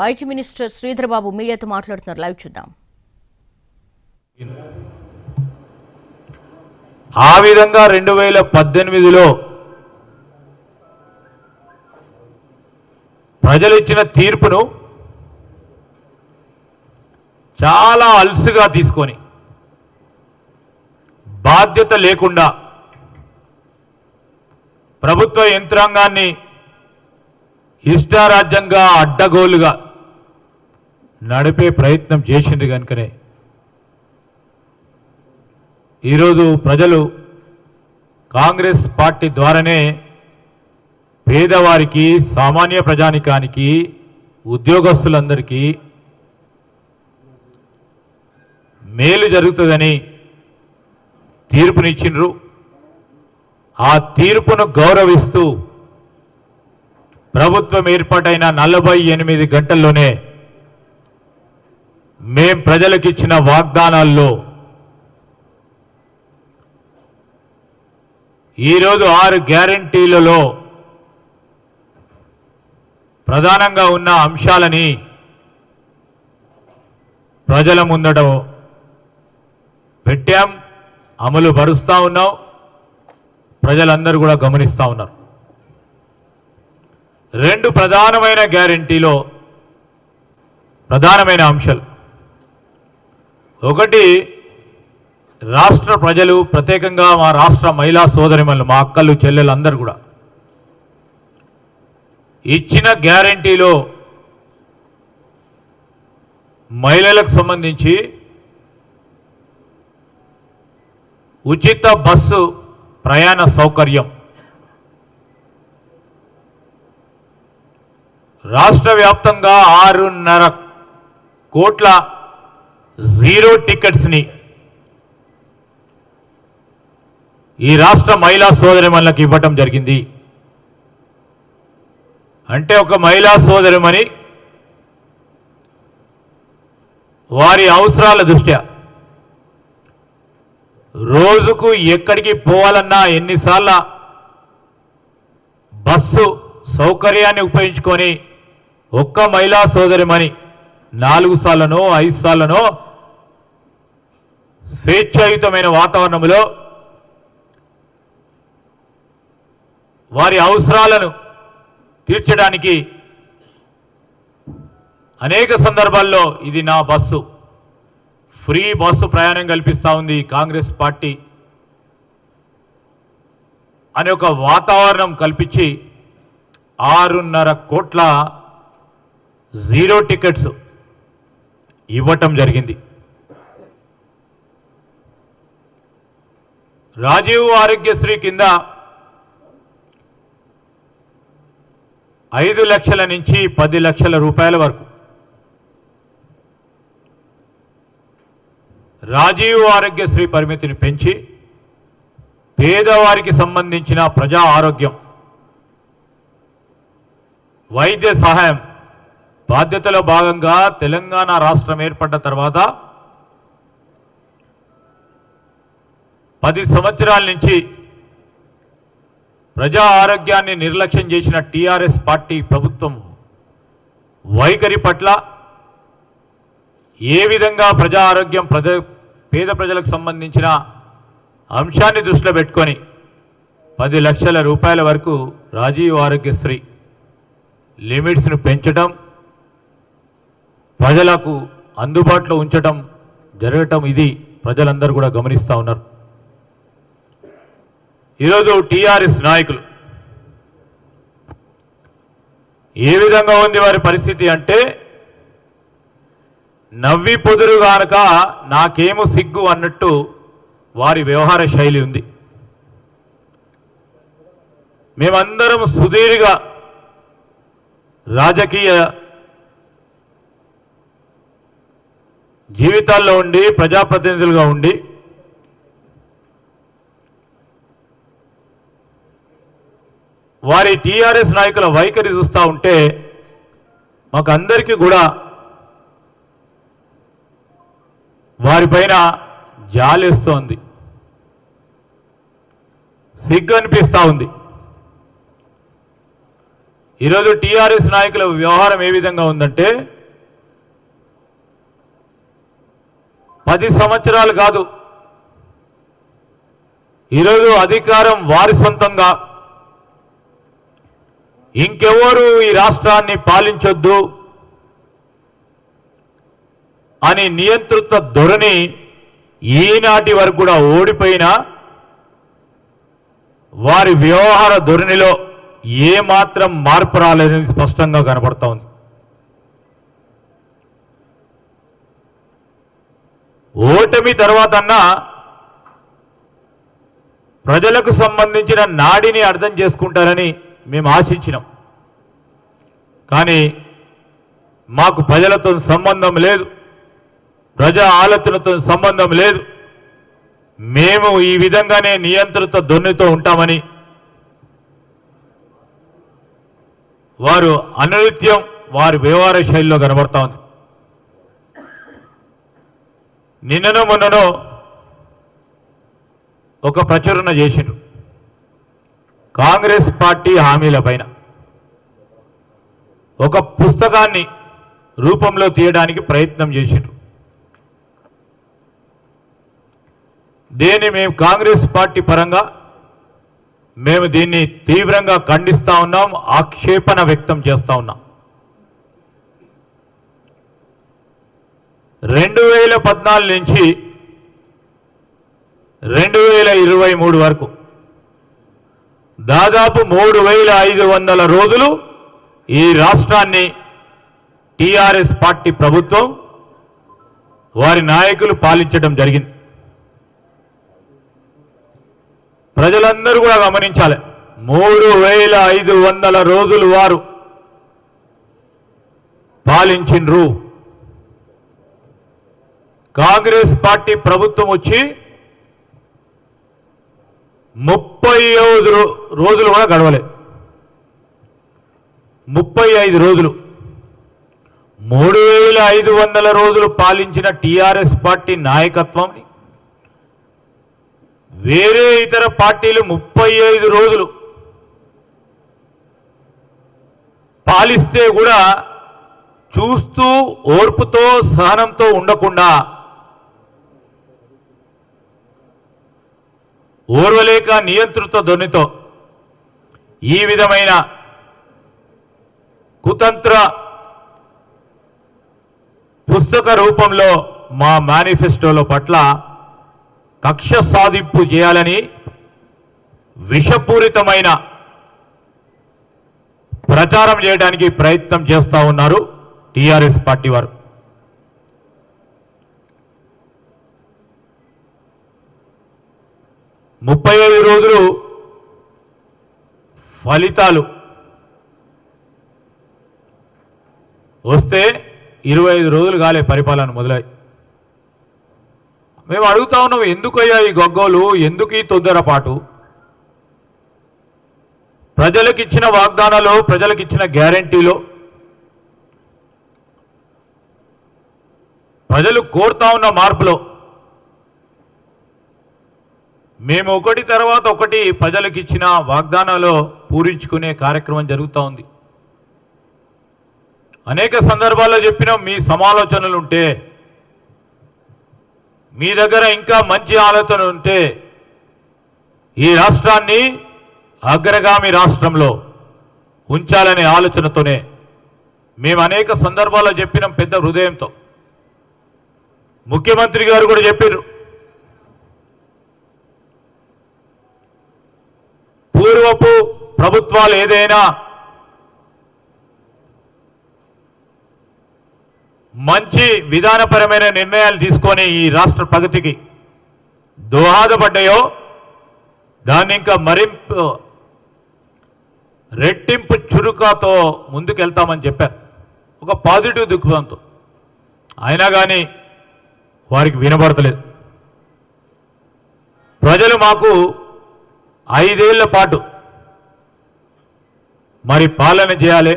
IT minister Sridhar Babu మీడియాతో మాట్లాడుతున్నారు. Live చూద్దాం. ఆ విధంగా 2018లో ప్రజలు ఇచ్చిన తీర్పును చాలా అలసుగా తీసుకొని బాధ్యత లేకుండా ప్రభుత్వ యంత్రాంగాన్ని ఇష్టారాజ్యంగా అడ్డగోలుగా నడిపే ప్రయత్నం చేసింది కనుకనే ఈరోజు ప్రజలు కాంగ్రెస్ పార్టీ ద్వారానే పేదవారికి, సామాన్య ప్రజానికానికి, ఉద్యోగస్తులందరికీ మేలు జరుగుతుందని తీర్పునిచ్చిండ్రు. ఆ తీర్పును గౌరవిస్తూ ప్రభుత్వం ఏర్పాటైన 48 గంటల్లోనే మేం ప్రజలకిచ్చిన వాగ్దానాల్లో ఈరోజు 6 గ్యారంటీలలో ప్రధానంగా ఉన్న అంశాలని ప్రజల ముందట పెట్టాం, అమలు పరుస్తూ ఉన్నాం. ప్రజలందరూ కూడా గమనిస్తూ ఉన్నారు. 2 ప్రధానమైన గ్యారంటీలో ప్రధానమైన అంశాలు, ఒకటి రాష్ట్ర ప్రజలు, ప్రత్యేకంగా మా రాష్ట్ర మహిళా సోదరిమణులు, మా అక్కలు, చెల్లెలు అందరూ కూడా ఇచ్చిన గ్యారంటీలో మహిళలకు సంబంధించి ఉచిత బస్సు ప్రయాణ సౌకర్యం, రాష్ట్ర వ్యాప్తంగా 6.5 కోట్ల జీరో టికెట్స్ని ఈ రాష్ట్ర మహిళా సోదరిమణులకు ఇవ్వటం జరిగింది. అంటే ఒక మహిళా సోదరిమణి వారి అవసరాల దృష్ట్యా రోజుకు ఎక్కడికి పోవాలన్నా, ఎన్నిసార్లు బస్సు సౌకర్యాన్ని ఉపయోగించుకొని ఒక్క మహిళా సోదరిమణి 4 సార్లనో 5 సార్లనో స్వేచ్ఛాయుతమైన వాతావరణంలో వారి అవసరాలను తీర్చడానికి అనేక సందర్భాల్లో ఇది నా బస్సు, ఫ్రీ బస్సు ప్రయాణం కల్పిస్తూ ఉంది కాంగ్రెస్ పార్టీ అనే ఒక వాతావరణం కల్పించి 6.5 కోట్ల జీరో టికెట్స్ ఇవ్వటం జరిగింది. రాజీవ్ ఆరోగ్యశ్రీ కింద 5 లక్షల నుంచి 10 లక్షల రూపాయల వరకు రాజీవ్ ఆరోగ్యశ్రీ పరిమితిని పెంచి పేదవారికి సంబంధించిన ప్రజా ఆరోగ్యం, వైద్య సహాయం బాధ్యతలో భాగంగా తెలంగాణ రాష్ట్రం ఏర్పడ్డ తర్వాత 10 సంవత్సరాల నుంచి ప్రజా ఆరోగ్యాన్ని నిర్లక్ష్యం చేసిన టీఆర్ఎస్ పార్టీ ప్రభుత్వం వైఖరి పట్ల ఏ విధంగా ప్రజా ఆరోగ్యం, పేద ప్రజలకు సంబంధించిన అంశాన్ని దృష్టిలో పెట్టుకొని 10 లక్షల రూపాయల వరకు రాజీవ్ ఆరోగ్యశ్రీ లిమిట్స్ను పెంచడం, ప్రజలకు అందుబాటులో ఉంచడం జరగటం, ఇది ప్రజలందరూ కూడా గమనిస్తూ ఉన్నారు. ఈరోజు టీఆర్ఎస్ నాయకులు ఏ విధంగా ఉంది వారి పరిస్థితి అంటే, నవ్వి పొదురు గానక నాకేమో సిగ్గు అన్నట్టు వారి వ్యవహార శైలి ఉంది. మేమందరం సుదీర్ఘ రాజకీయ జీవితాల్లో ఉండి, ప్రజాప్రతినిధులుగా ఉండి వారి టీఆర్ఎస్ నాయకుల వైఖరి చూస్తూ ఉంటే మాకు అందరికీ కూడా వారిపైన జాలేస్తోంది, సిగ్గు అనిపిస్తూ ఉంది. ఈరోజు టీఆర్ఎస్ నాయకుల వ్యవహారం ఏ విధంగా ఉందంటే 10 సంవత్సరాలు కాదు, ఈరోజు అధికారం వారి సొంతంగా, ఇంకెవరు ఈ రాష్ట్రాన్ని పాలించొద్దు అని నియంతృత్వ ధోరణి ఈనాటి వరకు కూడా ఓడిపోయినా వారి వ్యవహార ధోరణిలో ఏమాత్రం మార్పు రాలేదని స్పష్టంగా కనపడతా ఉంది. ఓటమి తర్వాతన్నా ప్రజలకు సంబంధించిన నాడిని అర్థం చేసుకుంటారని మేము ఆశించినాం. కానీ మాకు ప్రజలతో సంబంధం లేదు, ప్రజా ఆలోచనతో సంబంధం లేదు, మేము ఈ విధంగానే నియంత్రిత ధోరణితో ఉంటామని వారు అనునిత్యం వారి వ్యవహార శైలిలో కనబడతా ఉంది. నిన్ననో మొన్ననో ఒక ప్రచురణ చేసిండ్రు కాంగ్రెస్ పార్టీ హామీల పైన. ఒక పుస్తకాన్ని రూపంలో తీయడానికి ప్రయత్నం చేసిండ్రు. దీన్ని మేము కాంగ్రెస్ పార్టీ పరంగా మేము దీన్ని తీవ్రంగా ఖండిస్తా ఉన్నాం, ఆక్షేపణ వ్యక్తం చేస్తా ఉన్నాం. 2014 నుంచి 2023 వరకు దాదాపు 3500 రోజులు ఈ రాష్ట్రాన్ని టీఆర్ఎస్ పార్టీ ప్రభుత్వం వారి నాయకులు పాలించడం జరిగింది. ప్రజలందరూ కూడా గమనించాలి, 3500 రోజులు వారు పాలించిండ్రు. కాంగ్రెస్ పార్టీ ప్రభుత్వం వచ్చి 35 రోజులు కూడా గడవలేదు. 35 రోజులు 3500 రోజులు పాలించిన టీఆర్ఎస్ పార్టీ నాయకత్వం వేరే ఇతర పార్టీలు 35 రోజులు పాలిస్తే కూడా చూస్తూ ఓర్పుతో సహనంతో ఉండకుండా ఓర్వలేక నియంత్రిత ధోరణితో ఈ విధమైన కుతంత్ర పుస్తక రూపంలో మా మేనిఫెస్టోలో పట్ల కక్ష సాధింపు చేయాలని విషపూరితమైన ప్రచారం చేయడానికి ప్రయత్నం చేస్తూ ఉన్నారు టీఆర్ఎస్ పార్టీ వారు. ముప్పై 35 రోజులు ఫలితాలు వస్తే 25 రోజులు కాలే పరిపాలన మొదలై. మేము అడుగుతా ఉన్నాం, ఎందుకయ్యా ఈ గగ్గోలు, ఎందుకు ఈ తొందరపాటు? ప్రజలకు ఇచ్చిన వాగ్దానాలు, ప్రజలకు ఇచ్చిన గ్యారంటీలో ప్రజలు కోరుతా ఉన్న మార్పులో మేము ఒకటి తర్వాత ఒకటి ప్రజలకు ఇచ్చిన వాగ్దానాలు పూరించుకునే కార్యక్రమం జరుగుతూ ఉంది. అనేక సందర్భాల్లో చెప్పినాం, మీ సమాలోచనలు ఉంటే, మీ దగ్గర ఇంకా మంచి ఆలోచన ఉంటే ఈ రాష్ట్రాన్ని అగ్రగామి రాష్ట్రంలో ఉంచాలనే ఆలోచనతోనే మేము అనేక సందర్భాల్లో చెప్పినాం. పెద్ద హృదయంతో ముఖ్యమంత్రి గారు కూడా చెప్పారు, పూర్వపు ప్రభుత్వాలు ఏదైనా మంచి విధానపరమైన నిర్ణయాలు తీసుకొని ఈ రాష్ట్ర ప్రగతికి దోహదపడ్డాయో దాన్ని ఇంకా మరింపు రెట్టింపు చురుకతో ముందుకెళ్తామని చెప్పారు, ఒక పాజిటివ్ దృక్పథంతో. అయినా కానీ వారికి వినబడతలేదు. ప్రజలు మాకు 5 ఏళ్ల పాటు మరి పాలన చేయాలి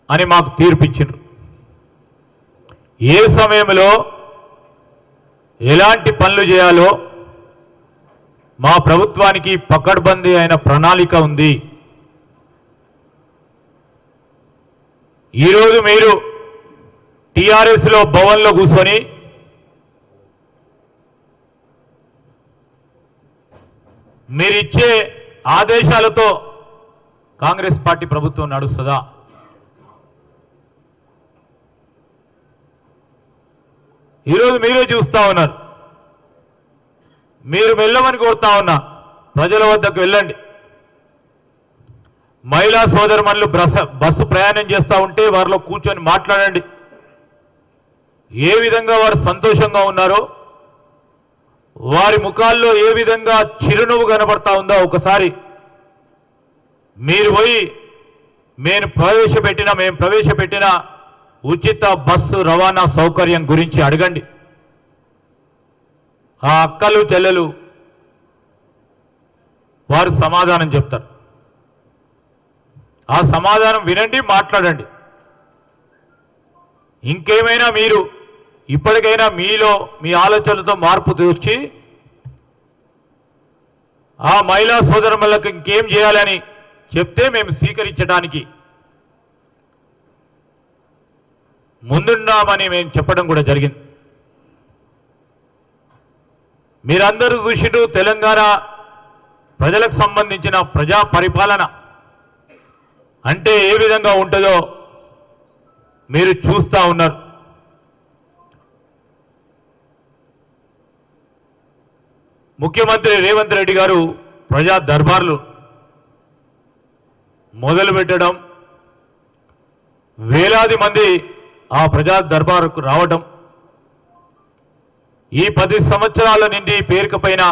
అని మాకు తీర్పిచ్చిండ్రు. ఏ సమయంలో ఎలాంటి పనులు చేయాలో మా ప్రభుత్వానికి పకడ్బందీ అయిన ప్రణాళిక ఉంది. ఈరోజు మీరు టీఆర్ఎస్లో భవన్లో కూర్చొని మీరిచ్చే ఆదేశాలతో కాంగ్రెస్ పార్టీ ప్రభుత్వం నడుస్తుందా? ఈరోజు మీరే చూస్తూ ఉన్నారు. మీరు వెళ్ళమని కోరుతా ఉన్నా, ప్రజల వద్దకు వెళ్ళండి. మహిళా సోదరుమణులు బస్సు ప్రయాణం చేస్తూ ఉంటే వారిలో కూర్చొని మాట్లాడండి. ఏ విధంగా వారు సంతోషంగా ఉన్నారో, వారి ముఖాల్లో ఏ విధంగా చిరునవ్వు కనబడతా ఉందో ఒకసారి మీరు పోయి మేము ప్రవేశపెట్టిన ఉచిత బస్సు రవాణా సౌకర్యం గురించి అడగండి. ఆ అక్కలు చెల్లెలు వారు సమాధానం చెప్తారు. ఆ సమాధానం వినండి, మాట్లాడండి. ఇంకేమైనా మీరు ఇప్పటికైనా మీలో మీ ఆలోచనలతో మార్పు తెచ్చి ఆ మహిళా సోదరులకు ఇంకేం చేయాలని చెప్తే మేము స్వీకరించడానికి ముందున్నామని మేము చెప్పడం కూడా జరిగింది. మీరందరూ చూసినట్టు తెలంగాణ ప్రజలకు సంబంధించిన ప్రజా పరిపాలన అంటే ఏ విధంగా ఉంటుందో మీరు చూస్తూ ఉన్నారు. ముఖ్యమంత్రి రేవంత్ రెడ్డి గారు ప్రజా దర్బార్లు మొదలుపెట్టడం, వేలాది మంది ఆ ప్రజా దర్బారుకు రావడం, ఈ 10 సంవత్సరాల నుండి పేరుకపోయిన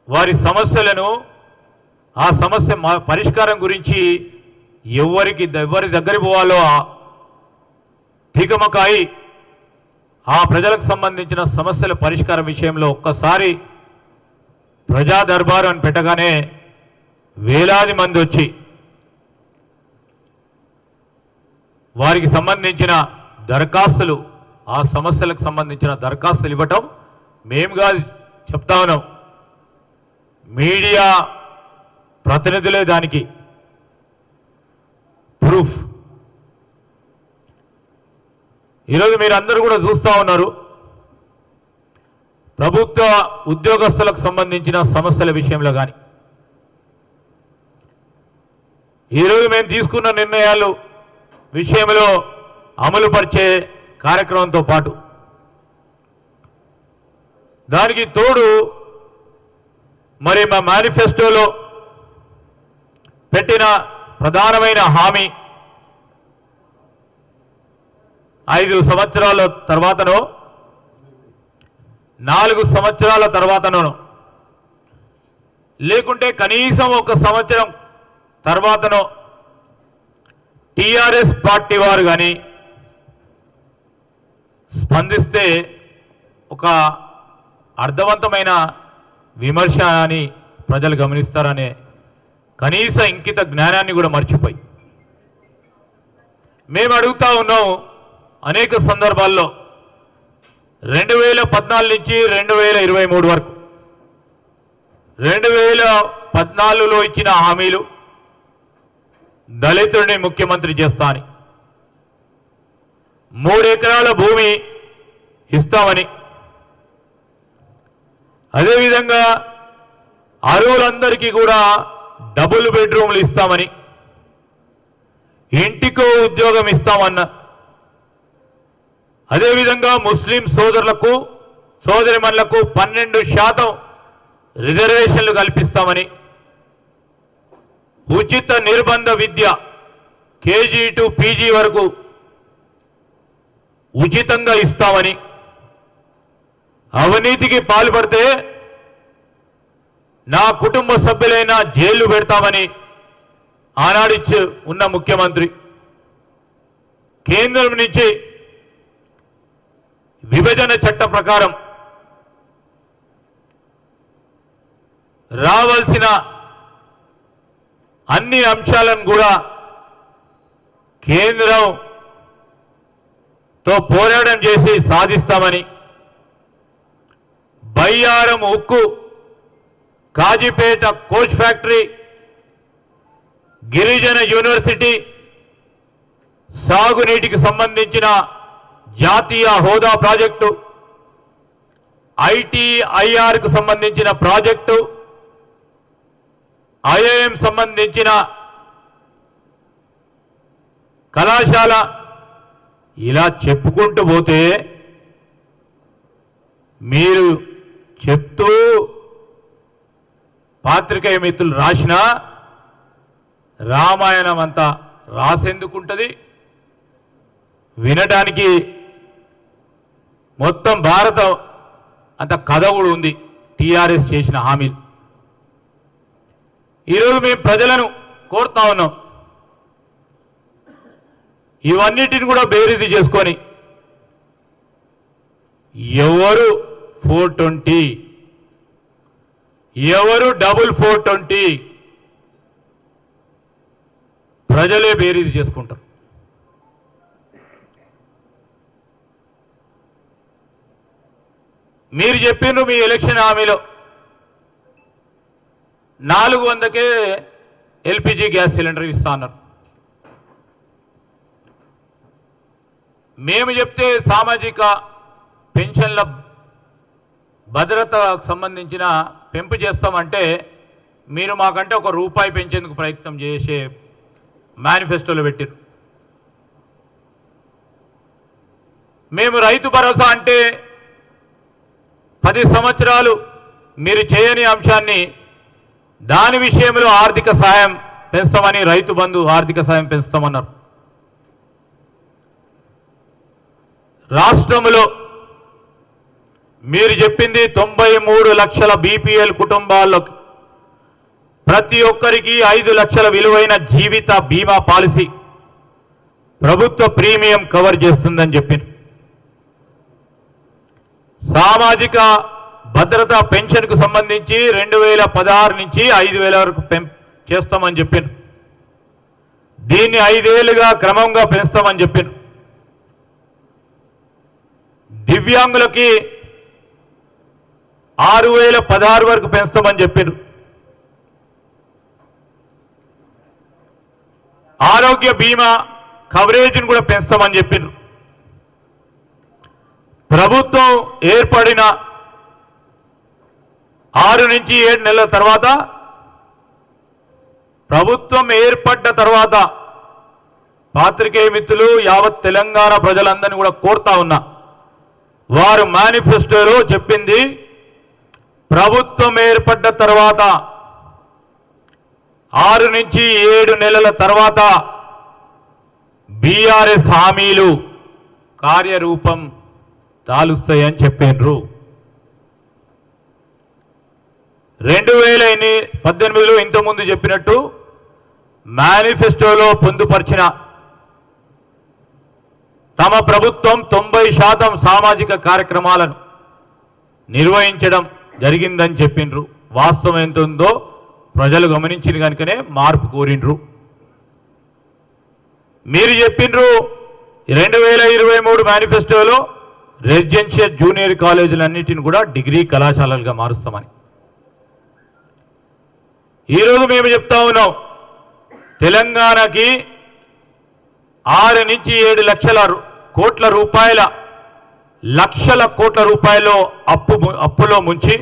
వారి సమస్యలను, ఆ సమస్య పరిష్కారం గురించి ఎవరి దగ్గర పోవాలో తికమకాయి ఆ ప్రజలకు సంబంధించిన సమస్యల పరిష్కారం విషయంలో ఒక్కసారి ప్రజా దర్బారు అని పెట్టగానే వేలాది మంది వచ్చి వారికి సంబంధించిన దరఖాస్తులు, ఆ సమస్యలకు సంబంధించిన దరఖాస్తులు ఇవ్వటం మేముగా చెప్తా ఉన్నాం. మీడియా ప్రతినిధులే దానికి ప్రూఫ్. ఈరోజు మీరు అందరూ కూడా చూస్తూ ఉన్నారు. ప్రభుత్వ ఉద్యోగస్తులకు సంబంధించిన సమస్యల విషయంలో కానీ ఈరోజు మేము తీసుకున్న నిర్ణయాలు విషయంలో అమలుపరిచే కార్యక్రమంతో పాటు దానికి తోడు మరి మా మేనిఫెస్టోలో పెట్టిన ప్రధానమైన హామీ 5 సంవత్సరాల తర్వాతనో 4 సంవత్సరాల తర్వాతనో లేకుంటే కనీసం 1 సంవత్సరం తర్వాతనో టీఆర్ఎస్ పార్టీ వారు కానీ స్పందిస్తే ఒక అర్థవంతమైన విమర్శ అని ప్రజలు గమనిస్తారనే కనీస ఇంకిత జ్ఞానాన్ని కూడా మర్చిపోయి మేము అడుగుతా ఉన్నాం. అనేక సందర్భాల్లో 2014 నుంచి 2023 వరకు 2014లో ఇచ్చిన హామీలు దళితుడిని ముఖ్యమంత్రి చేస్తా అని, 3 ఎకరాల భూమి ఇస్తామని, అదేవిధంగా అర్హులందరికీ కూడా డబుల్ బెడ్రూమ్లు ఇస్తామని, ఇంటికో ఉద్యోగం ఇస్తామన్న, అదేవిధంగా ముస్లిం సోదరులకు సోదరిమణులకు 12% రిజర్వేషన్లు కల్పిస్తామని, ఉచిత నిర్బంధ విద్య కేజీ టు పీజీ వరకు ఉచితంగా ఇస్తామని, అవినీతికి పాల్పడితే నా కుటుంబ సభ్యులైన జైలు పెడతామని ఆనాడిచ్చి ఉన్న ముఖ్యమంత్రి కేంద్రం నుంచి విభజన చట్ట ప్రకారం రావాల్సిన అన్ని అంశాలను కూడా కేంద్రంతో పోరాటం చేసి సాధిస్తామని, బయ్యారం ఉక్కు, కాజీపేట కోచ్ ఫ్యాక్టరీ, గిరిజన యూనివర్సిటీ సాగునీటికి సంబంధించిన జాతీయ హోదా ప్రాజెక్టు, ఐటీఐఆర్కు సంబంధించిన ప్రాజెక్టు, ఐఐఎం సంబంధించిన కళాశాల, ఇలా చెప్పుకుంటూ పోతే మీరు చెప్తూ పాత్రికేయ మిత్రులు రాసిన రామాయణం అంతా రాసేందుకుంటుంది. వినడానికి మొత్తం భారతం అంత కథ కూడా ఉంది టీఆర్ఎస్ చేసిన హామీలు. ఈరోజు మేము ప్రజలను కోరుతా ఉన్నాం, ఇవన్నిటిని కూడా బేరీజు చేసుకొని ఎవరు 420, ఎవరు డబుల్ 420 ప్రజలే బేరీజు చేసుకుంటారు. మీరు చెప్పిండ్రు మీ ఎలక్షన్ హామీలో 400కే ఎల్పిజి గ్యాస్ సిలిండర్ ఇస్తా అన్నారు. మేము చెప్తే సామాజిక పెన్షన్ల భద్రతకు సంబంధించిన పెంపు చేస్తామంటే మీరు మాకంటే ₹1 పెంచేందుకు ప్రయత్నం చేసే మేనిఫెస్టోలో పెట్టారు. మేము రైతు భరోసా అంటే 10 సంవత్సరాలు మీరు చేయని అంశాన్ని దాని విషయంలో ఆర్థిక సాయం పెంచుతామని, రైతు బంధు ఆర్థిక సాయం పెంచుతామన్నారు. రాష్ట్రంలో మీరు చెప్పింది 93 లక్షల బీపీఎల్ కుటుంబాల్లోకి ప్రతి ఒక్కరికి 5 లక్షల విలువైన జీవిత బీమా పాలసీ ప్రభుత్వ ప్రీమియం కవర్ చేస్తుందని చెప్పింది. సామాజిక భద్రత పెన్షన్కు సంబంధించి 2016 నుంచి 5,000 వరకు చేస్తామని చెప్పారు. దీన్ని 5 ఏళ్లుగా క్రమంగా పెంచుతామని చెప్పారు. దివ్యాంగులకి 6,016 వరకు పెంచుతామని చెప్పారు. ఆరోగ్య బీమా కవరేజ్ని కూడా పెంచుతామని చెప్పారు. ప్రభుత్వం ఏర్పడిన 6 నుంచి 7 నెలల తర్వాత, ప్రభుత్వం ఏర్పడ్డ తర్వాత పాత్రికేయ మిత్రులు యావత్ తెలంగాణ ప్రజలందరినీ కూడా కోరుతా ఉన్నా, వారు మేనిఫెస్టోలో చెప్పింది ప్రభుత్వం ఏర్పడ్డ తర్వాత 6 నుంచి 7 నెలల తర్వాత బీఆర్ఎస్ హామీలు కార్యరూపం దాలుస్తాయని చెప్పినారు. 2018లో ఇంతకుముందు చెప్పినట్టు మేనిఫెస్టోలో పొందుపరిచిన తమ ప్రభుత్వం 90% సామాజిక కార్యక్రమాలను నిర్వహించడం జరిగిందని చెప్పినారు. వాస్తవం ఎంత ఉందో ప్రజలు గమనించిన కనుకనే మార్పు కోరిండ్రు. మీరు చెప్పినారు 2023 మేనిఫెస్టోలో రెసిడెన్షియల్ జూనియర్ కాలేజీలన్నిటిని కూడా డిగ్రీ కళాశాలలుగా మారుస్తామని. ఈరోజు మేము చెప్తా ఉన్నాం, తెలంగాణకి 6 నుంచి 7 లక్షల కోట్ల రూపాయలు అప్పులో ముంచి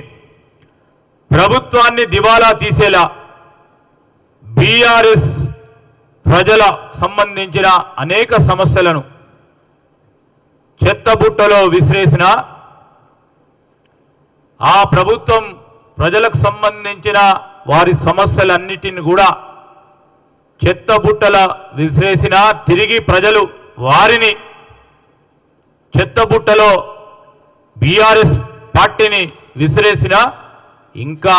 ప్రభుత్వాన్ని దివాలా తీసేలా బీఆర్ఎస్ ప్రజల సంబంధించిన అనేక సమస్యలను చెత్తబుట్టలో విసిరేసిన ఆ ప్రభుత్వం ప్రజలకు సంబంధించిన వారి సమస్యలన్నిటిని కూడా చెత్తబుట్టల విసిరేసిన, తిరిగి ప్రజలు వారిని చెత్తబుట్టలో బీఆర్ఎస్ పార్టీని విసిరేసిన, ఇంకా